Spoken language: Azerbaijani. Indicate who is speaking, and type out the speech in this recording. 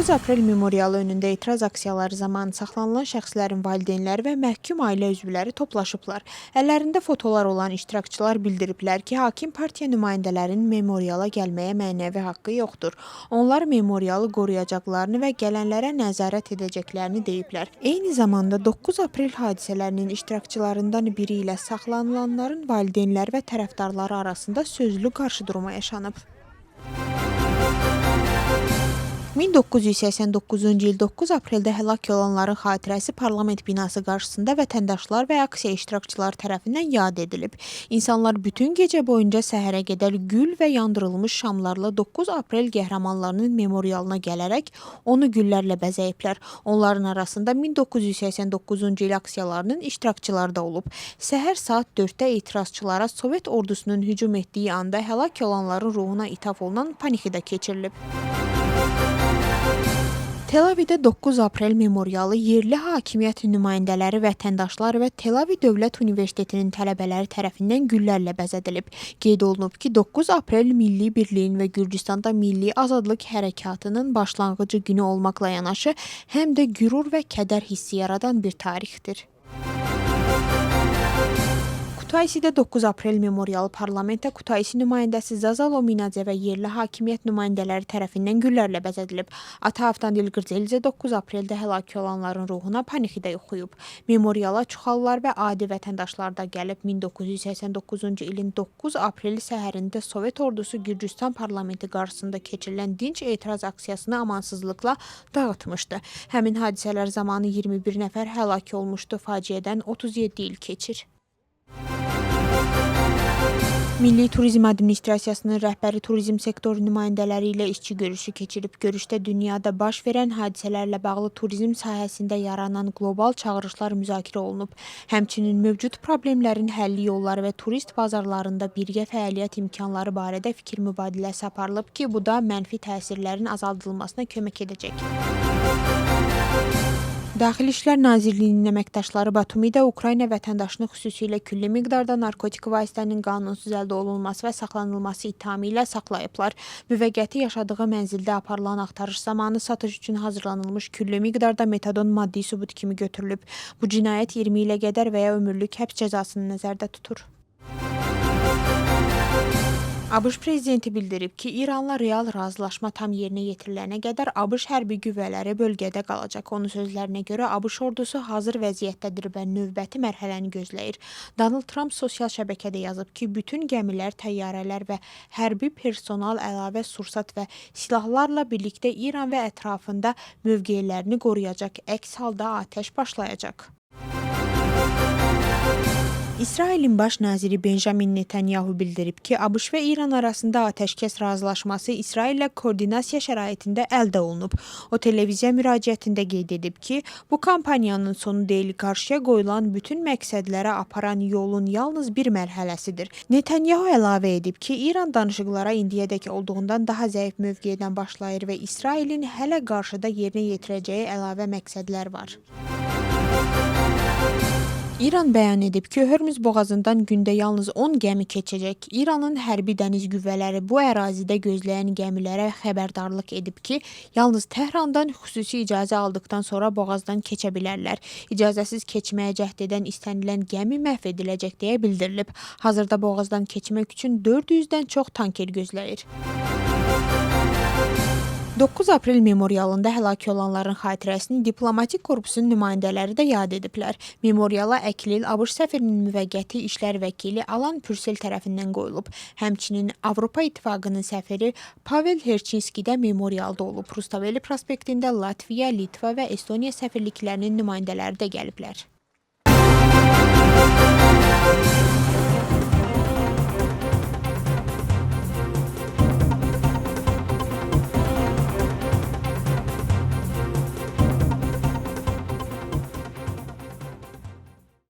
Speaker 1: 9 aprel memorialı önündə etiraz aksiyaları zamanı saxlanılan şəxslərin valideynləri və məhkum ailə üzvləri toplaşıblar. Əllərində fotolar olan iştirakçılar bildiriblər ki, hakim partiya nümayəndələrinin memoriala gəlməyə mənəvi haqqı yoxdur. Onlar memorialı qoruyacaqlarını və gələnlərə nəzarət edəcəklərini deyiblər. Eyni zamanda 9 aprel hadisələrinin iştirakçılarından biri ilə saxlanılanların valideynləri və tərəfdarları arasında sözlü qarşıdurma yaşanıb. 1989-cu il 9 apreldə həlak olanların xatirəsi parlament binası qarşısında vətəndaşlar və aksiya iştirakçıları tərəfindən yad edilib. İnsanlar bütün gecə boyunca səhərə qədər gül və yandırılmış şamlarla 9 aprel qəhrəmanlarının memorialına gələrək onu güllərlə bəzəyiblər. Onların arasında 1989-cu il aksiyalarının iştirakçıları da olub. Səhər saat 4-də etirazçılara Sovet ordusunun hücum etdiyi anda həlak olanların ruhuna ithaf olunan panixida keçirilib. Tel-Avivdə 9 aprel memorialı yerli hakimiyyət nümayəndələri, vətəndaşlar və Tel-Aviv Dövlət Universitetinin tələbələri tərəfindən güllərlə bəzədilib. Qeyd olunub ki, 9 aprel milli birliyin və Gürcüstanda milli azadlıq hərəkatının başlanğıcı günü olmaqla yanaşı, həm də qürur və kədər hissi yaradan bir tarixdir. Kutaisidə 9 aprel memorialı parlamentə Kutaisi nümayəndəsi Zazal Ominadze və yerli hakimiyyət nümayəndələri tərəfindən güllərlə bəzədilib. Ata Avtandil Qırcəlizə 9 apreldə həlak olanların ruhuna panixida oxuyub. Memoriala Çuxallar və adi vətəndaşlar da gəlib. 1989-cu ilin 9 aprel səhərində Sovet ordusu Gürcüstan parlamenti qarşısında keçirilən dinc etiraz aksiyasını amansızlıqla dağıtmışdı. Həmin hadisələr zamanı 21 nəfər həlak olmuşdu. Faciədən 37 il keçir. Milli Turizm Administrasiyasının rəhbəri turizm sektoru nümayəndələri ilə işçi görüşü keçirib. Görüşdə dünyada baş verən hadisələrlə bağlı turizm sahəsində yaranan qlobal çağırışlar müzakirə olunub. Həmçinin mövcud problemlərin həlli yolları və turist bazarlarında birgə fəaliyyət imkanları barədə fikir mübadiləsi aparılıb ki, bu da mənfi təsirlərin azaldılmasına kömək edəcək. Daxili İşlər Nazirliyinin əməkdaşları Batumidə Ukrayna vətəndaşını xüsusilə külli miqdarda narkotik vasitənin qanunsuz əldə olunması və saxlanılması ittihamı ilə saxlayıblar. Müvəqqəti yaşadığı mənzildə aparılan axtarış zamanı satış üçün hazırlanılmış külli miqdarda metadon maddi sübut kimi götürülüb. Bu cinayət 20 ilə qədər və ya ömürlük həbs cəzasını nəzərdə tutur. ABŞ prezidenti bildirib ki, İranla real razılaşma tam yerinə yetirilənə qədər ABŞ hərbi qüvvələri bölgədə qalacaq. Onun sözlərinə görə ABŞ ordusu hazır vəziyyətdədir və növbəti mərhələni gözləyir. Donald Trump sosial şəbəkədə yazıb ki, bütün gəmilər, təyyarələr və hərbi personal əlavə sursat və silahlarla birlikdə İran və ətrafında mövqelərini qoruyacaq. Əks halda atəş başlayacaq. İsrailin baş naziri Benjamin Netanyahu bildirib ki, ABŞ və İran arasında atəşkəs razılaşması İsraillə koordinasiya şəraitində əldə olunub. O, televiziya müraciətində qeyd edib ki, bu kampaniyanın sonu deyil, qarşıya qoyulan bütün məqsədlərə aparan yolun yalnız bir mərhələsidir. Netanyahu əlavə edib ki, İran danışıqlara indiyədək olduğundan daha zəif mövqedən başlayır və İsrailin hələ qarşıda yerinə yetirəcəyi əlavə məqsədlər var. İran bəyan edib ki, Hörmüz boğazından gündə yalnız 10 gəmi keçəcək. İranın hərbi dəniz qüvvələri bu ərazidə gözləyən gəmilərə xəbərdarlıq edib ki, yalnız Təhrandan xüsusi icazə aldıqdan sonra boğazdan keçə bilərlər. İcazəsiz keçməyə cəhd edən istənilən gəmi məhv ediləcək deyə bildirilib. Hazırda boğazdan keçmək üçün 400-dən çox tanker gözləyir. 9 aprel memorialında həlak olanların xatirəsini diplomatik korpusun nümayəndələri də yad ediblər. Memoriala Əklil ABŞ səfirinin müvəqqəti işlər vəkili Alan Pürsel tərəfindən qoyulub. Həmçinin Avropa İttifaqının səfiri Pavel Herçinski də memorialda olub. Rustaveli prospektində Latviya, Litva və Estoniya səfirliklərinin nümayəndələri də gəliblər.